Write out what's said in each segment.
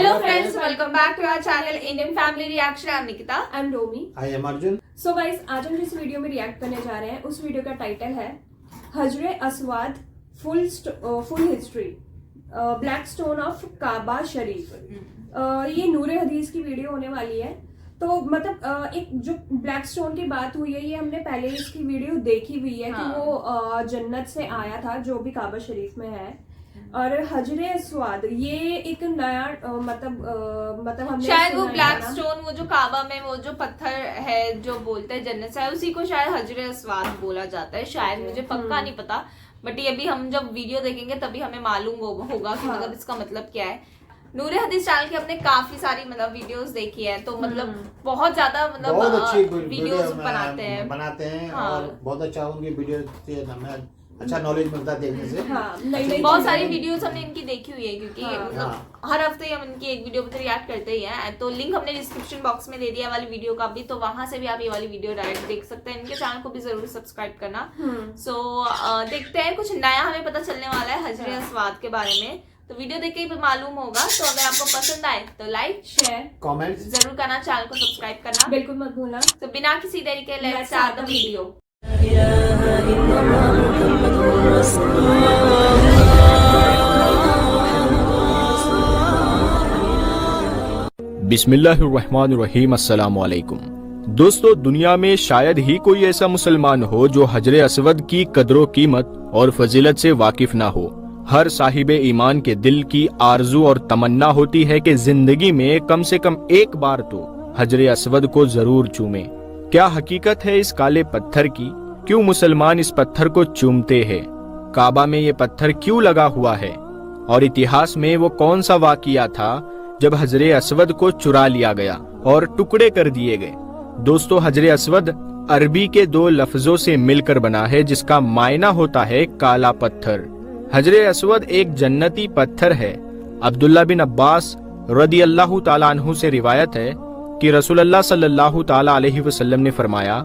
Hello friends, welcome back to our channel Indian Family Reaction. I'm Nikita. I'm Romi. I am Arjun. So guys, आज हम जिस video में react करने जा रहे हैं उस वीडियो का टाइटल है हजरे अस्वाद full history black stone of Kaaba शरीफ। ये नूरे हदीस की वीडियो होने वाली है। तो मतलब एक जो ब्लैक स्टोन की बात हुई है ये हमने पहले इसकी वीडियो देखी हुई है कि वो जन्नत से आया था जो भी काबा शरीफ में है। और हजरे अस्वाद ये एक नया मतलब हमने शायद वो ब्लैक स्टोन वो जो काबा में वो जो पत्थर है जो बोलते हैं जन्नत से है उसी को शायद हजरे अस्वाद बोला जाता है। शायद मुझे पक्का नहीं पता, बट ये भी हम जब वीडियो देखेंगे तभी हमें मालूम होगा कि मतलब इसका मतलब क्या है। नूरे हदीस चैनल के अपने काफी सारी मतलब वीडियोस देखी है, तो मतलब बहुत ज्यादा मतलब बहुत अच्छी वीडियोस बनाते हैं और बहुत अच्छा उनकी वीडियो से हमें अच्छा नॉलेज मिलता है देखने से। बहुत सारी वीडियोस हमने इनकी देखी हुई है क्योंकि मतलब हर हफ्ते हम इनकी एक वीडियो पर रिएक्ट करते ही हैं। तो लिंक हमने डिस्क्रिप्शन बॉक्स में दे दिया वाली वीडियो का भी, तो वहां से भी आप ये वाली वीडियो डायरेक्ट देख सकते हैं। इनके चैनल को भी जरूर सब्सक्राइब करना। सो देखते हैं कुछ नया हमें पता चलने वाला है हजरे अस्वाद के बारे में, तो वीडियो देख के ही मालूम होगा। तो अगर आपको पसंद आए तो लाइक शेयर कमेंट जरूर करना, चैनल को सब्सक्राइब करना बिल्कुल मत भूलना। तो बिना किसी देरी के लेट्स स्टार्ट द वीडियो। बिस्मिल्लाहिर्रहमानिर्रहीम, अस्सलाम वालेकुम। दोस्तों, दुनिया में शायद ही कोई ऐसा मुसलमान हो जो हजरे अस्वद की कदरो कीमत और फजीलत से वाकिफ ना हो। हर साहिबे ईमान के दिल की आरजू और तमन्ना होती है कि जिंदगी में कम से कम एक बार तो हजरे अस्वद को जरूर चूमे। क्या हकीकत है इस काले पत्थर की? क्यों मुसलमान इस पत्थर को चूमते हैं? काबा में ये पत्थर क्यों लगा हुआ है? और इतिहास में वो कौन सा वाकया था जब हजरे अस्वद को चुरा लिया गया और टुकड़े कर दिए गए? दोस्तों, हजरे अस्वद अरबी के दो लफ्जों से मिलकर बना है जिसका मायना होता है काला पत्थर। हजरे अस्वद एक जन्नती पत्थर है। अब्दुल्ला बिन अब्बास रदियल्लाहु ताला अन्हु से रिवायत है कि रसूलुल्लाह सल्लल्लाहु ताला अलैहि वसल्लम ने फरमाया,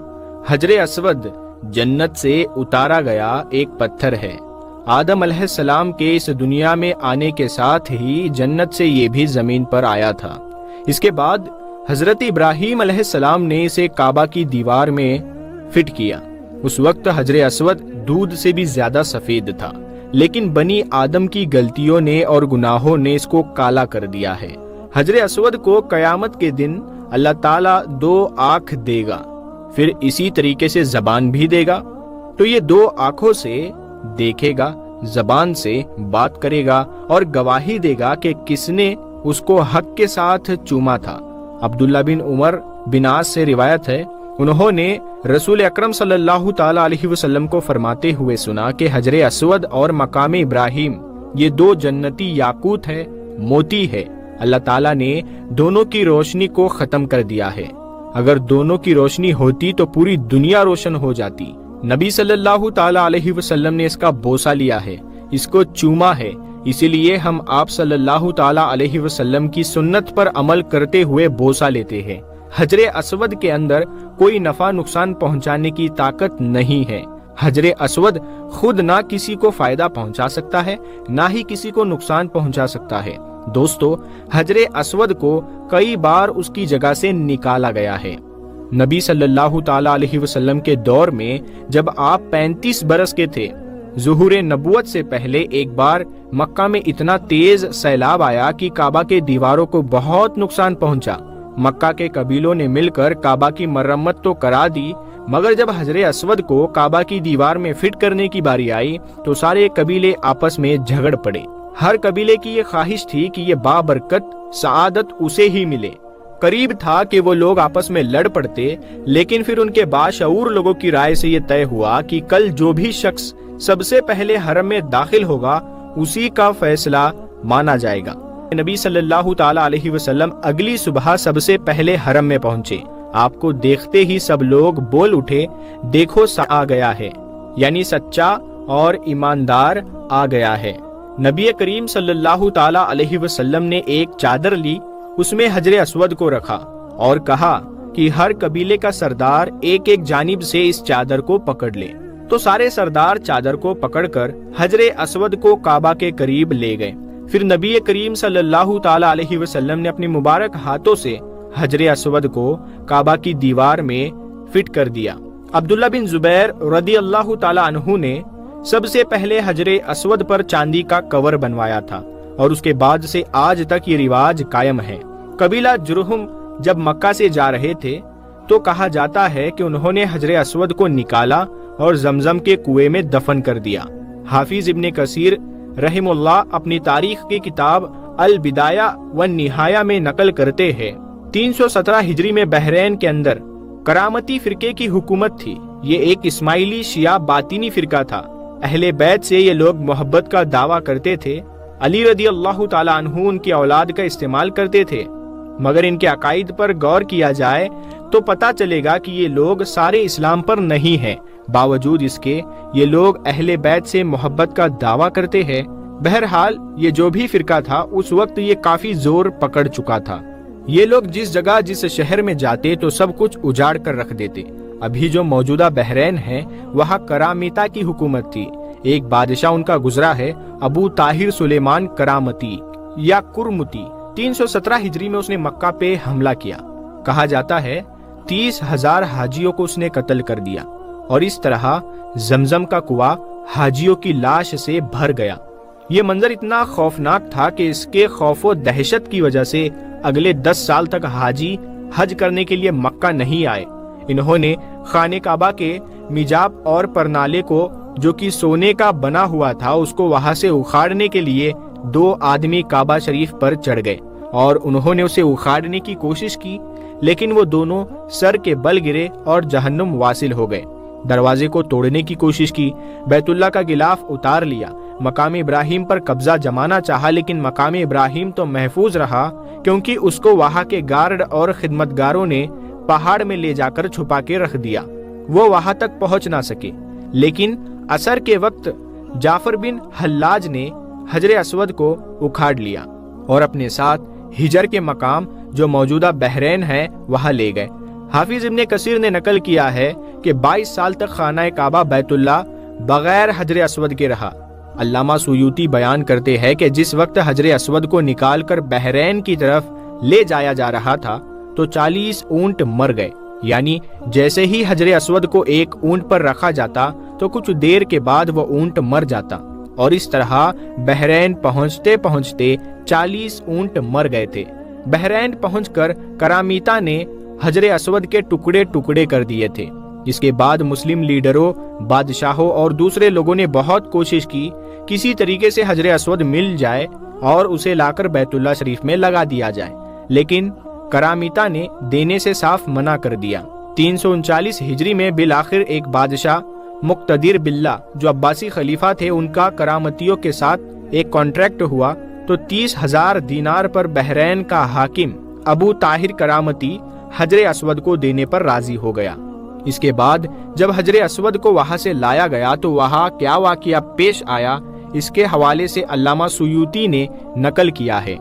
हजरे अस्वद जन्नत से उतारा गया एक पत्थर है। आदम अलैहिस्सलाम के इस दुनिया में आने के साथ ही जन्नत से ये भी जमीन पर आया था। इसके बाद हजरत इब्राहीम अलैहिस्सलाम ने इसे काबा की दीवार में फिट किया। उस वक्त हजरे अस्वद दूध से भी ज्यादा सफेद था, लेकिन बनी आदम की गलतियों ने और गुनाहों ने इसको काला कर दिया है। हजरे अस्वद को कयामत के दिन अल्लाह ताला दो आँख देगा, फिर इसी तरीके से जबान भी देगा। तो ये दो आंखों से देखेगा, जबान से बात करेगा और गवाही देगा कि किसने उसको हक के साथ चूमा था। अब्दुल्ला बिन उमर बिन आस से रिवायत है, उन्होंने रसूल अकरम सल्लल्लाहु ताला अलैहि वसल्लम को फरमाते हुए सुना कि हजरे अस्वद और मकाम इब्राहिम ये दो जन्नती याकूत है, मोती है। अल्लाह ताला ने दोनों की रोशनी को खत्म कर दिया है। अगर दोनों की रोशनी होती तो पूरी दुनिया रोशन हो जाती। नबी सल्लल्लाहु ताला अलैहि वसल्लम ने इसका बोसा लिया है, इसको चूमा है, इसीलिए हम आप सल्लल्लाहु ताला अलैहि वसल्लम की सुन्नत पर अमल करते हुए बोसा लेते हैं। हजरे अस्वद के अंदर कोई नफा नुकसान पहुंचाने की ताकत नहीं है। हजरे अस्वद खुद ना किसी को फायदा पहुंचा सकता है, ना ही किसी को नुकसान पहुंचा सकता है। दोस्तों, हजरे अस्वद को कई बार उसकी जगह से निकाला गया है। नबी सल्लल्लाहु ताला अलैहि वसल्लम के दौर में जब आप 35 बरस के थे, ज़ुहूरे नबुवत से पहले एक बार मक्का में इतना तेज सैलाब आया कि काबा के दीवारों को बहुत नुकसान पहुंचा। मक्का के कबीलों ने मिलकर काबा की मरम्मत तो करा दी, मगर जब हजरे अस्वद को काबा की दीवार में फिट करने की बारी आई तो सारे कबीले आपस में झगड़ पड़े। हर कबीले की ये ख्वाहिश थी कि ये बाबरकत सआदत उसे ही मिले। करीब था कि वो लोग आपस में लड़ पड़ते, लेकिन फिर उनके बाशऊर लोगों की राय से ये तय हुआ कि कल जो भी शख्स सबसे पहले हरम में दाखिल होगा उसी का फैसला माना जाएगा। नबी सल्लल्लाहु ताला अलैहि वसल्लम अगली सुबह सबसे पहले हरम में पहुंचे। आपको देखते ही सब लोग बोल उठे, देखो आ गया है, यानी सच्चा और ईमानदार आ गया है। नबी करीम सल्लल्लाहु ताला अलैहि वसल्लम ने एक चादर ली, उसमें हजरे अस्वद को रखा और कहा कि हर कबीले का सरदार एक एक जानिब से इस चादर को पकड़ ले। तो सारे सरदार चादर को पकड़कर हजरे अस्वद को काबा के करीब ले गए। پھر نبی کریم صلی اللہ تعالی علیہ وسلم نے اپنے مبارک ہاتھوں سے حجر اسود کو کعبہ کی دیوار میں فٹ کر دیا۔ عبداللہ بن زبیر رضی اللہ تعالی عنہ نے سب سے پہلے حجر اسود پر چاندی کا کور بنوایا تھا، اور اس کے بعد سے آج تک یہ رواج قائم ہے۔ قبیلہ جرہم جب مکہ سے جا رہے تھے تو کہا جاتا ہے کہ انہوں نے حجر اسود کو نکالا اور زمزم کے کنویں میں دفن کر دیا۔ حافظ ابن کثیر رحم اللہ اپنی تاریخ کی کتاب البدایہ والنہایہ میں نقل کرتے ہیں 317 ہجری میں بحرین کے اندر کرامتی فرقے کی حکومت تھی۔ یہ ایک اسماعیلی شیعہ باطنی فرقہ تھا۔ اہل بیت سے یہ لوگ محبت کا دعویٰ کرتے تھے، علی رضی اللہ تعالی عنہ ان کی اولاد کا استعمال کرتے تھے، مگر ان کے عقائد پر غور کیا جائے تو پتہ چلے گا کہ یہ لوگ سارے اسلام پر نہیں ہیں۔ باوجود اس کے یہ لوگ اہل بیت سے محبت کا دعویٰ کرتے ہیں۔ بہرحال یہ جو بھی فرقہ تھا اس وقت یہ کافی زور پکڑ چکا تھا۔ یہ لوگ جس جگہ جس شہر میں جاتے تو سب کچھ اجاڑ کر رکھ دیتے۔ ابھی جو موجودہ بحرین ہے وہاں کرامیتا کی حکومت تھی۔ ایک بادشاہ ان کا گزرا ہے، ابو طاہر سلیمان کرامتی یا کرمتی۔ 317 ہجری میں اس نے مکہ پہ حملہ کیا۔ کہا جاتا ہے 30,000 حاجیوں کو اس نے قتل کر دیا، اور اس طرح زمزم کا کنواں حاجیوں کی لاش سے بھر گیا۔ یہ منظر اتنا خوفناک تھا کہ اس کے خوف و دہشت کی وجہ سے اگلے 10 سال تک حاجی حج کرنے کے لیے مکہ نہیں آئے۔ انہوں نے خانہ کعبہ کے میجاب اور پرنالے کو جو کہ سونے کا بنا ہوا تھا اس کو وہاں سے اکھاڑنے کے لیے 2 آدمی کعبہ شریف پر چڑھ گئے اور انہوں نے اسے اکھاڑنے کی کوشش کی، لیکن وہ دونوں سر کے بل گرے اور جہنم واصل ہو گئے۔ دروازے کو توڑنے کی کوشش کی، بیت اللہ کا غلاف اتار لیا، مقام ابراہیم پر قبضہ جمانا چاہا، لیکن مقام ابراہیم تو محفوظ رہا کیونکہ اس کو وہاں کے گارڈ اور خدمتگاروں نے پہاڑ میں لے جا کر چھپا کے رکھ دیا، وہ وہاں تک پہنچ نہ سکے۔ لیکن عصر کے وقت جعفر بن حلاج نے حجر اسود کو اکھاڑ لیا اور اپنے ساتھ ہجر کے مقام جو موجودہ بحرین ہے وہاں لے گئے۔ حافظ ابن کثیر نے نقل کیا ہے کہ 22 سال تک خانہ کعبہ بیت اللہ بغیر حجر اسود کے رہا۔ علامہ سیوطی بیان کرتے ہیں کہ جس وقت حجر اسود کو نکال کر بحرین کی طرف لے جایا جا رہا تھا تو 40 اونٹ مر گئے، یعنی جیسے ہی حجر اسود کو ایک اونٹ پر رکھا جاتا تو کچھ دیر کے بعد وہ اونٹ مر جاتا، اور اس طرح بحرین پہنچتے پہنچتے 40 اونٹ مر گئے تھے۔ بحرین پہنچ کر کرامیتا نے حجر اسود کے ٹکڑے ٹکڑے کر دیے تھے۔ اس کے بعد مسلم لیڈروں، بادشاہوں اور دوسرے لوگوں نے بہت کوشش کی کسی طریقے سے حجر اسود مل جائے اور اسے لا کر بیت اللہ شریف میں لگا دیا جائے، لیکن کرامیتا نے دینے سے صاف منع کر دیا۔ 339 ہجری میں بالآخر ایک بادشاہ مقتدر باللہ جو عباسی خلیفہ تھے ان کا کرامتیوں کے ساتھ ایک کانٹریکٹ ہوا تو 30,000 دینار پر بحرین کا حاکم ابو طاہر کرامتی حجر اسود کو دینے پر راضی ہو گیا۔ اس کے بعد جب حجر اسود کو وہاں سے لایا گیا تو وہاں کیا واقعہ پیش آیا اس کے حوالے سے علامہ سیوطی نے نقل کیا ہے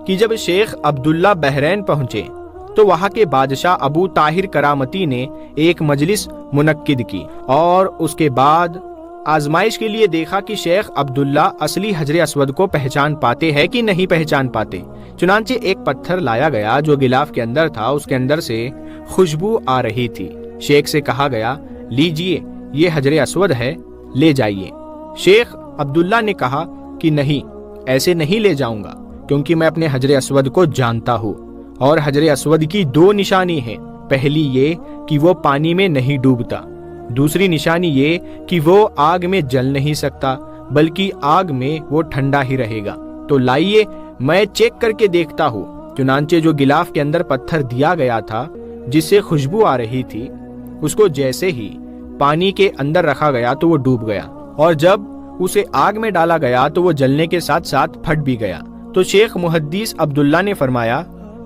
کہ جب شیخ عبداللہ بحرین پہنچے تو وہاں کے بادشاہ ابو طاہر کرامتی نے ایک مجلس منعقد کی اور اس کے بعد آزمائش کے لیے دیکھا کہ شیخ عبداللہ اصلی حجر اسود کو پہچان پاتے ہیں کہ نہیں پہچان پاتے۔ چنانچہ ایک پتھر لایا گیا جو غلاف کے اندر تھا، اس کے اندر سے خوشبو آ رہی تھی۔ شیخ سے کہا گیا لیجئے یہ حجر اسود ہے، لے جائیے۔ شیخ عبداللہ نے کہا کہ نہیں، ایسے نہیں لے جاؤں گا کیونکہ میں اپنے حجر اسود کو جانتا ہوں، اور حجر اسود کی 2 نشانی ہیں۔ پہلی یہ کہ وہ پانی میں نہیں ڈوبتا، دوسری نشانی یہ کہ وہ آگ میں جل نہیں سکتا بلکہ آگ میں وہ ٹھنڈا ہی رہے گا۔ تو لائیے میں چیک کر کے دیکھتا ہوں۔ چنانچہ جو غلاف کے اندر پتھر دیا گیا تھا جس سے خوشبو آ رہی تھی اس کو جیسے ہی پانی کے اندر رکھا گیا تو وہ ڈوب گیا، اور جب اسے آگ میں ڈالا گیا تو وہ جلنے کے ساتھ ساتھ پھٹ بھی گیا۔ تو شیخ محدث عبداللہ نے فرمایا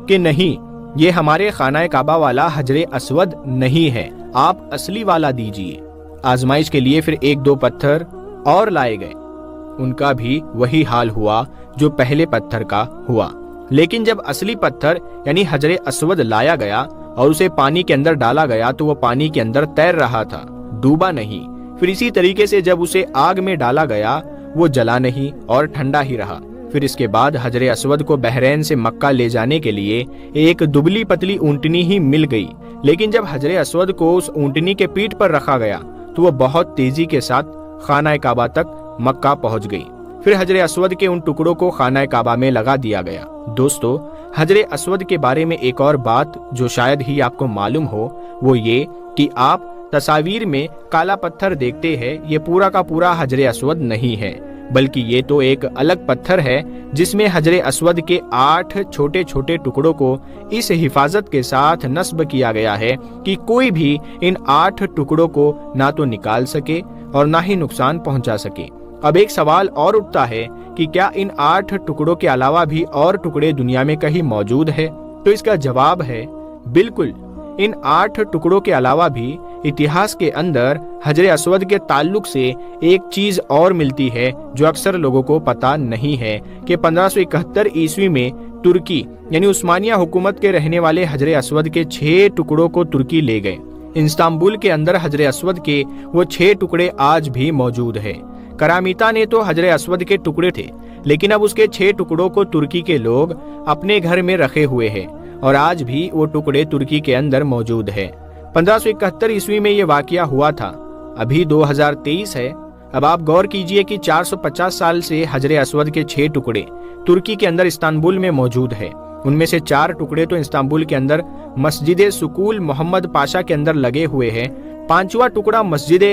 کہ نہیں، یہ ہمارے خانہ کعبہ والا حجر اسود نہیں ہے، آپ اصلی والا دیجئے۔ آزمائش کے لیے پھر 1-2 پتھر اور لائے گئے، ان کا بھی وہی حال ہوا جو پہلے پتھر کا ہوا، لیکن جب اصلی پتھر یعنی حجر اسود لایا گیا اور اسے پانی کے اندر ڈالا گیا تو وہ پانی کے اندر تیر رہا تھا، ڈوبا نہیں۔ پھر اسی طریقے سے جب اسے آگ میں ڈالا گیا وہ جلا نہیں اور ٹھنڈا ہی رہا۔ फिर इसके बाद हजर असवद को बहरैन से मक्का ले जाने के लिए एक दुबली पतली ऊंटनी ही मिल गई, लेकिन जब हजर असवद को उस ऊंटनी के पीठ पर रखा गया तो वह बहुत तेजी के साथ खाना काबा तक मक्का पहुंच गई। फिर हजर असवद के उन टुकड़ों को खाना काबा में लगा दिया गया। दोस्तों, हजर असवद के बारे में एक और बात जो शायद ही आपको मालूम हो वो ये कि आप तस्वीर में काला पत्थर देखते हैं, ये पूरा का पूरा हजर असवद नहीं है, बल्कि ये तो एक अलग पत्थर है जिसमें हजर असवद के 8 छोटे छोटे टुकड़ों को इस हिफाजत के साथ नस्ब किया गया है कि कोई भी इन 8 टुकड़ों को ना तो निकाल सके और ना ही नुकसान पहुंचा सके। अब एक सवाल और उठता है कि क्या इन 8 टुकड़ों के अलावा भी और टुकड़े दुनिया में कहीं मौजूद है? तो इसका जवाब है बिल्कुल। इन 8 टुकड़ों के अलावा भी इतिहास के अंदर हजर असवद के ताल्लुक से एक चीज और मिलती है जो अक्सर लोगों को पता नहीं है कि 1571 ईस्वी में तुर्की यानी उस्मानिया हुकूमत के रहने वाले हजर असवद के 6 टुकड़ों को तुर्की ले गए। इस्तांबुल के अंदर हजर असवद के वो 6 टुकड़े आज भी मौजूद है। करामीता ने तो हजर असवद के टुकड़े थे, लेकिन अब उसके 6 टुकड़ों को तुर्की के लोग अपने घर में रखे हुए हैं और आज भी वो टुकड़े तुर्की के अंदर मौजूद है। 1571 ईस्वी में ये वाकया हुआ था। अभी 2023 है। अब आप गौर कीजिए कि 450 साल से हजर असवद के 6 टुकड़े तुर्की के अंदर इस्तांबुल में मौजूद है। उनमें से 4 टुकड़े तो इस्तांबुल के अंदर मस्जिद सुकूल मोहम्मद पाशा के अंदर लगे हुए हैं, 5वां टुकड़ा मस्जिद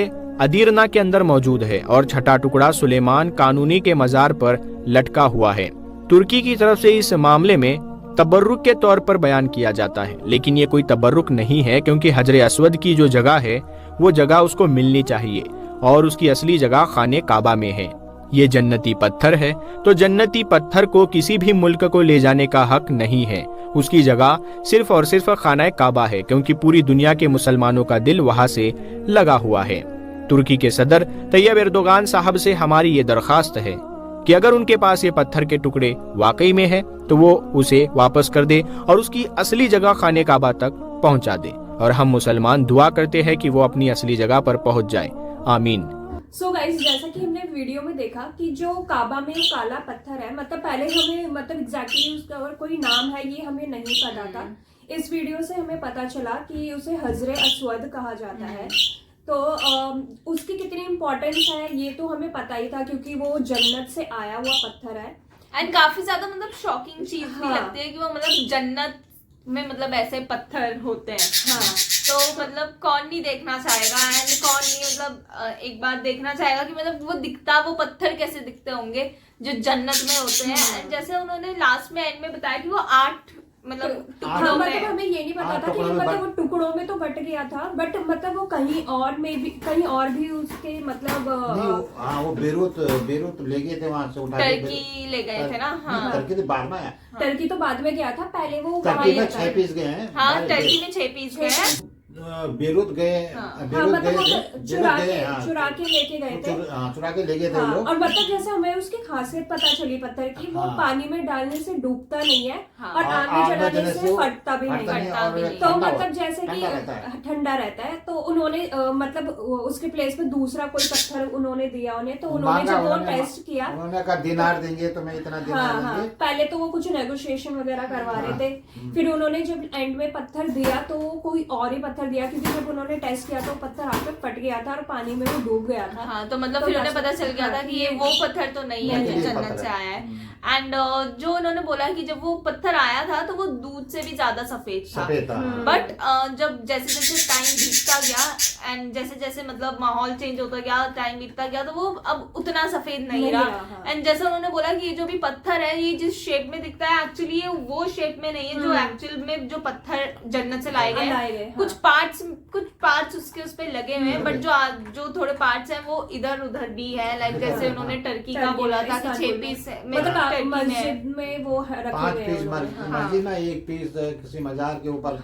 अदीरना के अंदर मौजूद है और 6ठा टुकड़ा सुलेमान कानूनी के मजार पर लटका हुआ है। तुर्की की तरफ से इस मामले में तबर्रुक के तौर पर बयान किया जाता है, लेकिन ये कोई तबर्रुक नहीं है क्योंकि हजर असवद की जो जगह है वो जगह उसको मिलनी चाहिए और उसकी असली जगह खाने काबा में है। ये जन्नती पत्थर है, तो जन्नती पत्थर को किसी भी मुल्क को ले जाने का हक नहीं है। उसकी जगह सिर्फ और सिर्फ खाना काबा है क्योंकि पूरी दुनिया के मुसलमानों का दिल वहाँ से लगा हुआ है। तुर्की के सदर तैयब एर्दोगान साहब से हमारी ये दरखास्त है कि अगर उनके पास ये पत्थर के टुकड़े वाकई में है तो वो उसे वापस कर दे और उसकी असली जगह खाने काबा तक पहुंचा दे, और हम मुसलमान दुआ करते हैं कि वो अपनी असली जगह पर पहुंच जाए। आमीन। सो गाइस, जैसा कि हमने वीडियो में देखा कि जो काबा में काला पत्थर है, मतलब पहले हमें मतलब एग्जैक्टली उसका और कोई नाम है ये हमें नहीं पता था। इस वीडियो से हमें पता चला कि उसे हजर असवद कहा जाता है। तो उसकी कितनी इम्पोर्टेंस है ये तो हमें पता ही था क्योंकि वो जन्नत से आया हुआ पत्थर है। एंड काफी ज्यादा मतलब शॉकिंग चीज भी हाँ। लगती है कि वो मतलब जन्नत में मतलब ऐसे पत्थर होते हैं। हाँ। तो मतलब कौन नहीं देखना चाहेगा एंड कौन नहीं मतलब एक बार देखना चाहेगा कि मतलब वो पत्थर कैसे दिखते होंगे जो जन्नत में होते हैं। एंड जैसे उन्होंने लास्ट में एंड में बताया कि वो 8 मतलब टुकड़ों में, मतलब हमें ये नहीं पता था कि मतलब वो टुकड़ों में तो बट गया था, बट मतलब वो कहीं और भी उसके मतलब वो बेरूत ले गए थे वहाँ से उठा के। टर्की ले गए थे ना। हाँ, टर्की तो बाद में आया। टर्की तो बाद में गया था, पहले वो टर्की में 6 पीस गए हैं। हाँ, टर्की में 6 पीस गए हैं। बेरूत गए, चुरा के लेके गए थे। चुरा के ले गए थे लोग। और मतलब जैसे हमें उसकी खासियत पता चली पत्थर की, वो पानी में डालने से डूबता नहीं है और आग में जलाने से फटता भी नहीं। तो मतलब जैसे कि ठंडा रहता है। तो उन्होंने मतलब उसके प्लेस पे दूसरा कोई पत्थर उन्होंने दिया उन्हें, तो उन्होंने जब वो टेस्ट किया, उन्होंने कहा दिनार देंगे तो मैं इतना दिनार देंगे। पहले तो वो कुछ नेगोशिएशन वगैरह करवा रहे थे, फिर उन्होंने जब एंड में पत्थर दिया तो कोई और ही पत्थर दिया क्योंकि जब उन्होंने टेस्ट किया तो पत्थर आकर फट गया था और पानी में वो डूब गया था। हाँ, तो मतलब फिर उन्हें पता चल गया था कि ये वो पत्थर तो नहीं है जो जन्नत से आया है। एंड जो उन्होंने बोला कि जब वो पत्थर आया था तो वो दूध से भी ज्यादा सफेद था। बट जब जैसे जैसे टाइम बीतता गया एंड जैसे जैसे मतलब माहौल चेंज होता गया, टाइम बीतता गया, तो वो अब उतना सफेद नहीं रहा। एंड जैसे उन्होंने बोला कि ये जो भी पत्थर है ये जिस शेप में दिखता है एक्चुअली ये वो शेप में नहीं है जो एक्चुअल में जो पत्थर जन्नत से लाए गए। कुछ पार्ट्स उसके उस पे लगे हुए हैं, बट जो थोड़े पार्ट्स हैं वो इधर उधर भी है। लाइक जैसे उन्होंने टर्की का बोला था कि 6 पीस मस्जिद में वो रखे 5 पीस मस्जिद में, 1 पीस किसी मजार के ऊपर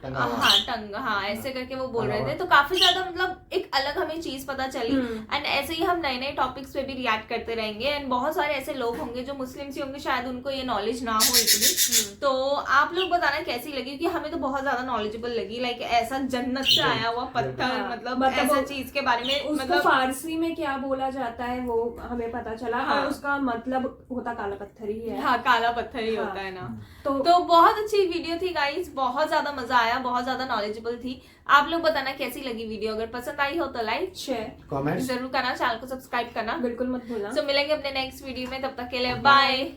टंगा ऐसे करके वो बोल रहे थे। तो काफी ज्यादा मतलब एक अलग हमें चीज पता चली। एंड ऐसे ही हम नए नए टॉपिक्स पे भी रिएक्ट करते रहेंगे। एंड बहुत सारे ऐसे लोग होंगे जो मुस्लिम्स ही होंगे, शायद उनको ये नॉलेज ना हो इतनी। तो आप लोग बताना कैसी लगी, क्योंकि हमें तो बहुत ज्यादा नॉलेजेबल लगी। लाइक ऐसा जन्नत से आया हुआ पत्थर, हाँ, मतलब मतलब ऐसा वो- चीज के बारे में उसको मतलब फारसी में क्या बोला जाता है वो हमें पता चला, हाँ। और उसका मतलब होता काला पत्थर ही है। हाँ काला पत्थर ही हाँ। होता है ना। तो तो बहुत अच्छी वीडियो थी गाइस, बहुत ज्यादा मजा आया, बहुत ज्यादा नॉलेजेबल थी। आप लोग बताना कैसी लगी वीडियो, अगर पसंद आई हो तो लाइक शेयर कमेंट्स जरूर करना, चैनल को सब्सक्राइब करना। बिल्कुल मत भूलना। तो मिलेंगे अपने नेक्स्ट वीडियो में, तब तक के लिए बाय।